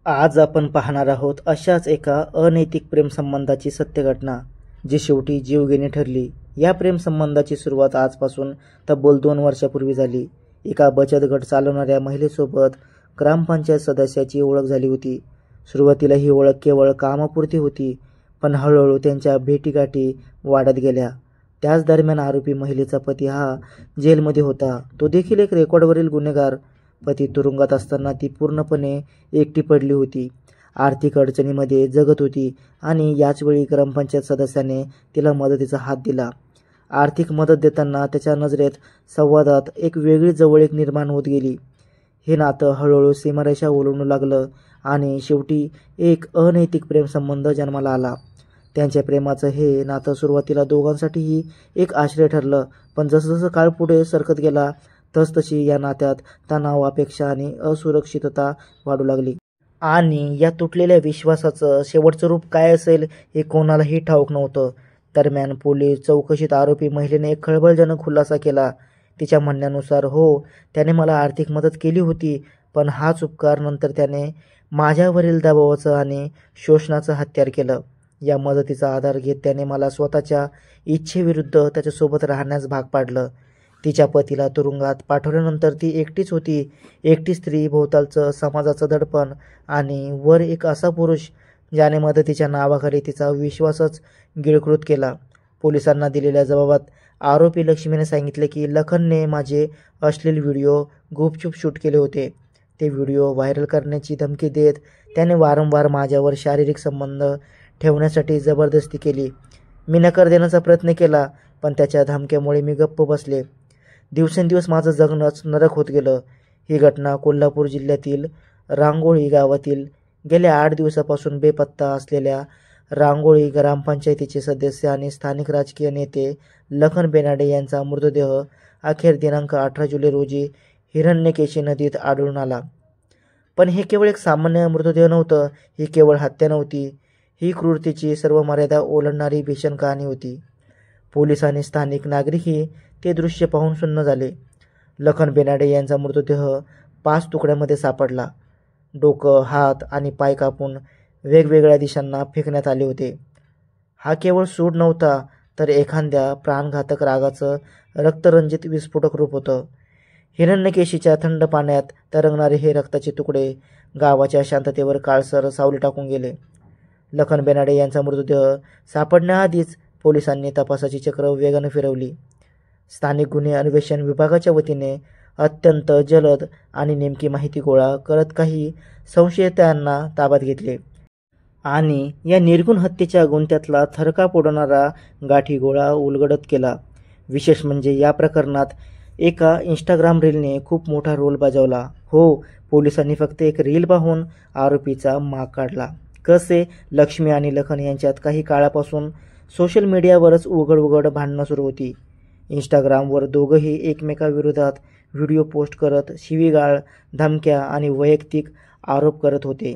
आज आपण पाहणार आहोत अशाच एका अनैतिक प्रेमसंबंधाची सत्यघटना जी शेवटी जीवघेणी ठरली। या प्रेमसंबंधाची सुरुवात आजपासून तब्बल 2 वर्षापूर्वी झाली। एका बचत गट चालवणाऱ्या महिलेसोबत ग्रामपंचायत सदस्याची ओळख झाली होती। सुरुवातीला ही ओळख केवळ कामापुरती होती, पण हळूहळू त्यांच्या भेटीगाठी वाढत गेल्या। त्याच दरम्यान आरोपी महिलेचा पती हा जेलमध्ये होता। तो देखील एक रेकॉर्डवरील गुन्हेगार। पती तुरुंगात असताना ती पूर्णपणे एकटी पडली होती, आर्थिक अडचणीमध्ये जगत होती आणि याचवेळी ग्रामपंचायत सदस्याने तिला मदतीचा हात दिला। आर्थिक मदत देताना त्याच्या नजरेत संवादात एक वेगळी जवळीक निर्माण होत गेली। हे नातं हळूहळू सीमारेषा ओलांडू लागलं आणि शेवटी एक अनैतिक प्रेमसंबंध जन्माला आला। त्यांच्या प्रेमाचं हे नातं सुरुवातीला दोघांसाठीही एक आश्रय ठरलं, पण जसजसं काळ पुढे सरकत गेला तसतशी या नात्यात तणाव, अपेक्षा आणि असुरक्षितता वाढू लागली। आणि या तुटलेल्या विश्वासाचं शेवटचं रूप काय असेल हे कोणालाही ठाऊक नव्हतं। दरम्यान पोलीस चौकशीत आरोपी महिलेने एक खळबळजनक खुलासा केला। तिच्या म्हणण्यानुसार, हो, त्याने मला आर्थिक मदत केली होती, पण हाच उपकार नंतर त्याने माझ्यावरील दबावाचं आणि शोषणाचं हत्यार केलं। या मदतीचा आधार घेत त्याने मला स्वतःच्या इच्छेविरुद्ध त्याच्यासोबत राहण्यास भाग पाडलं। तिच्या पतीला तुरुंगात पाठवल्यानंतर ती एकटीच होती, एकटी स्त्री, भोवतालचं समाजाचं दडपण आणि वर एक असा पुरुष ज्याने मदतीच्या नावाखाली तिचा विश्वासच गिळकृत केला। पोलिसांना दिलेल्या जबाबात आरोपी लक्ष्मीने सांगितले की लखनने माझे अश्लील व्हिडिओ गुपचूप शूट केले होते। ते व्हिडिओ व्हायरल करण्याची धमकी देत त्याने वारंवार माझ्यावर शारीरिक संबंध ठेवण्यासाठी जबरदस्ती केली। मी नकार देण्याचा प्रयत्न केला, पण त्याच्या धमक्यामुळे मी गप्प बसले। दिवसेंदिवस माझं जगणंच नरक होत गेलं। ही घटना कोल्हापूर जिल्ह्यातील रांगोळी गावातील गेल्या 8 दिवसापासून बेपत्ता असलेल्या रांगोळी ग्रामपंचायतीचे सदस्य आणि स्थानिक राजकीय नेते लखन बेनाडे यांचा मृतदेह अखेर दिनांक 18 जुलै रोजी हिरण्यकेशी नदीत आढळून आला। पण हे केवळ एक सामान्य मृतदेह नव्हतं, ही केवळ हत्या नव्हती, ही क्रूरतेची सर्व मर्यादा ओलांडणारी भीषण कहाणी होती। पोलीस आणि स्थानिक नागरिकही ते दृश्य पाहून सुन्न झाले। लखन बेनाडे यांचा मृतदेह 5 तुकड्यांमध्ये सापडला। डोकं, हात आणि पाय कापून वेगवेगळ्या दिशांना फेकण्यात आले होते। हा केवळ सूड नव्हता, तर एखाद्या प्राणघातक रागाचं रक्तरंजित विस्फोटक रूप होतं। हिरण्यकेशीच्या थंड पाण्यात तरंगणारे हे रक्ताचे तुकडे गावाच्या शांततेवर काळसर सावली टाकून गेले। लखन बेनाडे यांचा मृतदेह सापडण्याआधीच पोलिसांनी तपासाची चक्र वेगाने फिरवली। स्थानिक गुन्हे अन्वेषण विभागाच्या वतीने अत्यंत जलद आणि नेमकी माहिती गोळा करत काही संशयितांना ताब्यात घेतले आणि या निर्गुण हत्येच्या गुंत्यातला थरकाप उडवणारा गाठीगोळा उलगडत केला। विशेष म्हणजे या प्रकरणात एका इंस्टाग्राम रीलने खूप मोठा रोल बजावला। हो, पोलिसांनी फक्त एक रील पाहून आरोपीचा माग काढला। कसे? लक्ष्मी आणि लखन यांच्यात काही काळापासून सोशल मीडियावरच उघड भांडणं सुरू होती। इंस्टाग्रामवर दोघंही एकमेकाविरोधात व्हिडिओ पोस्ट करत शिवीगाळ, धमक्या आणि वैयक्तिक आरोप करत होते।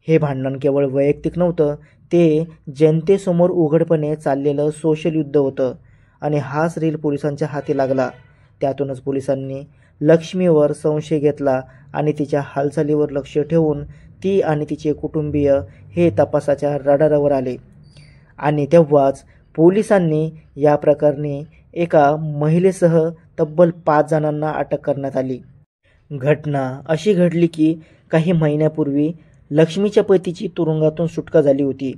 हे भांडण केवळ वैयक्तिक नव्हतं, ते जनतेसमोर उघडपणे चाललेलं सोशल युद्ध होतं आणि हाच रील पोलिसांच्या हाती लागला। त्यातूनच पोलिसांनी लक्ष्मीवर संशय घेतला आणि तिच्या हालचालीवर लक्ष ठेवून ती आणि तिचे कुटुंबीय हे तपासाच्या रडारावर आले। आणि तेव्हाच पोलिसांनी या प्रकरणी एका महिलेसह तब्बल 5 जणांना अटक करण्यात आली। घटना अशी घडली की काही महिन्यापूर्वी लक्ष्मीच्या पतीची तुरुंगातून सुटका झाली होती।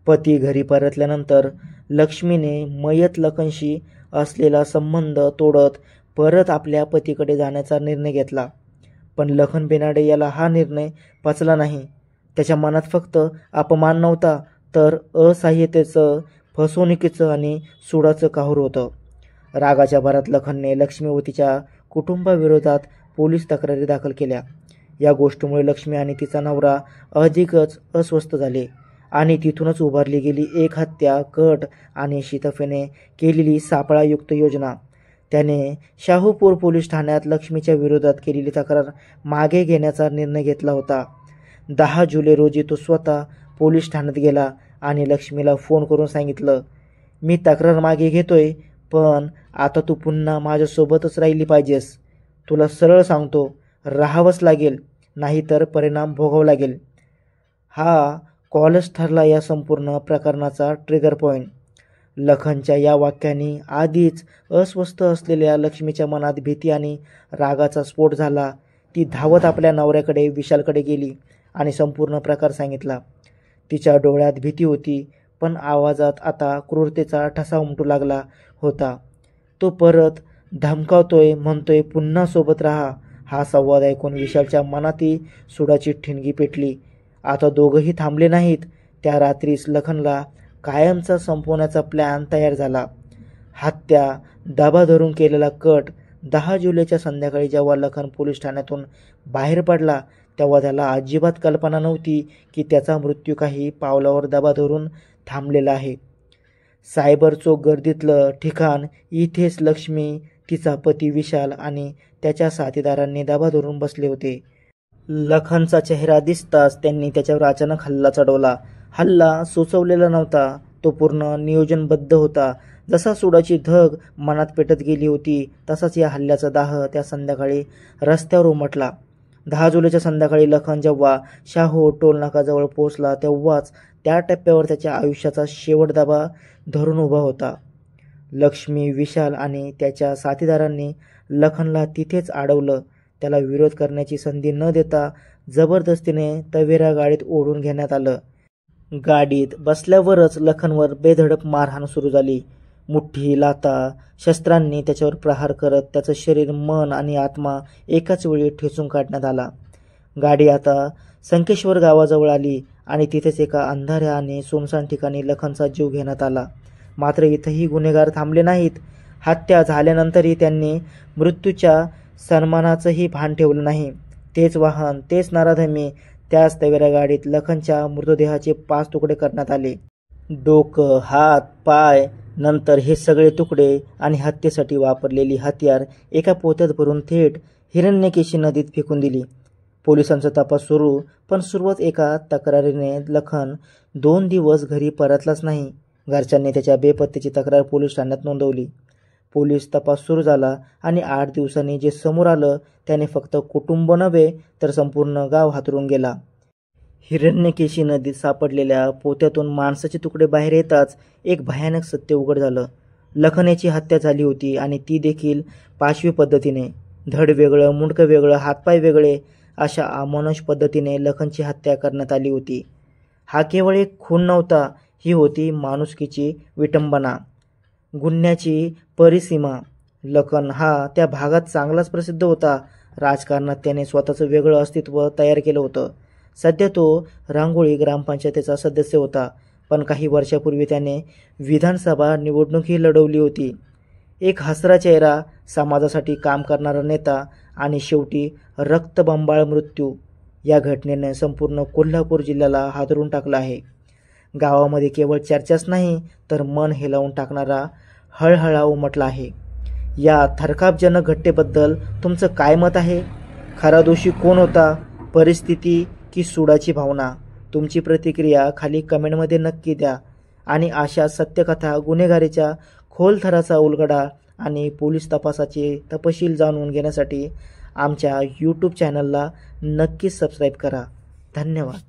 पती घरी परतल्यानंतर लक्ष्मीने मयत लखनशी असलेला संबंध तोडत परत आपल्या पतीकडे जाण्याचा निर्णय घेतला। पण लखन बेनाडे याला हा निर्णय पचला नाही। त्याच्या मनात फक्त अपमान नव्हता, तर असहाय्यतेचं, फसवणुकीचं आणि सुडाचं काहूर होतं। रागाच्या भरात लखनने लक्ष्मी व तिच्या कुटुंबाविरोधात पोलीस तक्रारी दाखल केल्या। या गोष्टीमुळे लक्ष्मी आणि तिचा नवरा अधिकच अस्वस्थ झाले आणि तिथूनच उभारली गेली एक हत्या, कट आणि शितफेने केलेली सापळायुक्त योजना। त्याने शाहूपूर पोलीस ठाण्यात लक्ष्मीच्या विरोधात केलेली तक्रार मागे घेण्याचा निर्णय घेतला होता। 10 जुलै रोजी तो स्वतः पोलीस ठाण्यात गेला आणि लक्ष्मीला फोन करून सांगितलं, मी तक्रार मागे घेतोय, पण आता तू पुन्हा माझ्यासोबतच राहिली पाहिजेस। तुला सरळ सांगतो, राहावंच लागेल, नाहीतर परिणाम भोगावा लागेल। हा कॉलच ठरला या संपूर्ण प्रकरणाचा ट्रिगर पॉइंट. लखनच्या या वाक्याने आधीच अस्वस्थ असलेल्या लक्ष्मीच्या मनात भीती आणि रागाचा स्फोट झाला. ती धावत आपल्या नवऱ्याकडे विशालकडे गेली आणि संपूर्ण प्रकार सांगितला. तिच्या डोळ्यात भीती होती, पण आवाजात आता क्रूरतेचा ठसा उमटू लागला होता. तो परत धमकावतोय, म्हणतोय पुन्हा सोबत राहा. हा संवाद ऐकून विशालच्या मनातही सुडाची ठिणगी पेटली. आता दोघंही थांबले नाहीत. त्या रात्रीच लखनला कायमचा संपवण्याचा प्लॅन तयार झाला. हत्या, दाबा धरून केलेला कट. 10 जुलैच्या संध्याकाळी जेव्हा लखन पोलीस ठाण्यातून बाहेर पडला तेव्हा त्याला अजिबात कल्पना नव्हती की त्याचा मृत्यू काही पावलावर दाबा धरून थांबलेला आहे. सायबर चौक गर्दीतलं ठिकाण, इथेच लक्ष्मी, तिचा पती विशाल आणि त्याच्या साथीदारांनी दाबा धरून बसले होते. लखनचा चेहरा दिसताच त्यांनी त्याच्यावर अचानक हल्ला चढवला. हल्ला सुचवलेला नव्हता, तो पूर्ण नियोजनबद्ध होता. जसा सुडाची धग मनात पेटत गेली होती तसाच या हल्ल्याचा दाह त्या संध्याकाळी रस्त्यावर उमटला. 10 जुलैच्या संध्याकाळी लखन जेव्हा शाहू टोल नाकाजवळ पोहोचला तेव्हाच त्या टप्प्यावर त्याच्या आयुष्याचा शेवट दाबा धरून उभा होता. लक्ष्मी, विशाल आणि त्याच्या साथीदारांनी लखनला तिथेच अडवलं. त्याला विरोध करण्याची संधी न देता जबरदस्तीने तवेरा गाडीत ओढून घेण्यात आलं. गाडीत बसल्यावरच लखनवर बेधडक मारहाण सुरू झाली. मुठ्ठी, लाथा, शस्त्रांनी त्याच्यावर प्रहार करत त्याचं शरीर, मन आणि आत्मा एकाच वेळी ठेचून काढण्यात आला. गाडी आता संकेश्वर गावाजवळ आली आणि तिथेच एका अंधाऱ्या आणि सुनसान ठिकाणी लखनचा जीव घेण्यात आला. मात्र इथंही गुन्हेगार थांबले नाहीत. हत्या झाल्यानंतरही त्यांनी मृत्यूच्या सन्मानाचंही भान ठेवलं नाही. तेच वाहन, तेच नराधमी, त्याच तवेरा गाडीत लखनच्या मृतदेहाचे 5 तुकडे करण्यात आले. डोकं, हात, पाय, नंतर हे सगळे तुकडे आणि हत्येसाठी वापरलेली हत्यार एका पोत्यात भरून थेट हिरण्यकेशी नदीत फेकून दिली. पोलिसांचा तपास सुरू, पण सुरुवात एका तक्रारीने. लखन 2 दिवस घरी परतलाच नाही. घरच्यांनी त्याच्या बेपत्तेची तक्रार पोलीस ठाण्यात नोंदवली. पोलीस तपास सुरू झाला आणि 8 दिवसांनी जे समोर आलं त्याने फक्त कुटुंब नव्हे तर संपूर्ण गाव हादरून गेला. हिरण्यकेशी नदीत सापडलेल्या पोत्यातून माणसाचे तुकडे बाहेर येताच एक भयानक सत्य उघड झालं. लखन याची हत्या झाली होती आणि ती देखील पाशवी पद्धतीने. धड वेगळं, मुंडकं वेगळं, हातपाय वेगळे, अशा अमानुष पद्धतीने लखनची हत्या करण्यात आली होती. हा केवळ एक खून नव्हता, ही होती माणुसकीची विटंबना, गुन्ह्याची परिसीमा. लखन हा त्या भागात चांगलाच प्रसिद्ध होता. राजकारणात त्याने स्वतःचं वेगळं अस्तित्व तयार केलं होतं. सध्या तो रांगोळी ग्रामपंचायतीचा सदस्य होता, पण काही वर्षापूर्वी त्याने विधानसभा निवडणूकही लढवली होती. एक हसरा चेहरा, समाजासाठी काम करणारा नेता आणि शेवटी रक्तबंबाळ मृत्यू. या घटनेने संपूर्ण कोल्हापूर जिल्ह्याला हादरून टाकलं आहे. गावामध्ये केवळ चर्चाच नाही तर मन हेलावून टाकणारा हळहळा उमटला आहे. या थरकापजनक घटनेबद्दल तुमचं काय मत आहे? खरा दोषी कोण होता? परिस्थिती की सुडाची भावना? तुमची प्रतिक्रिया खाली कमेंटमध्ये नक्की द्या. आणि अशा सत्यकथा, गुन्हेगारीच्या खोल थराचा उलगडा आणि पोलीस तपासाचे तपशील जाणून घेण्यासाठी आमच्या यूट्यूब चॅनलला नक्कीच सबस्क्राईब करा. धन्यवाद.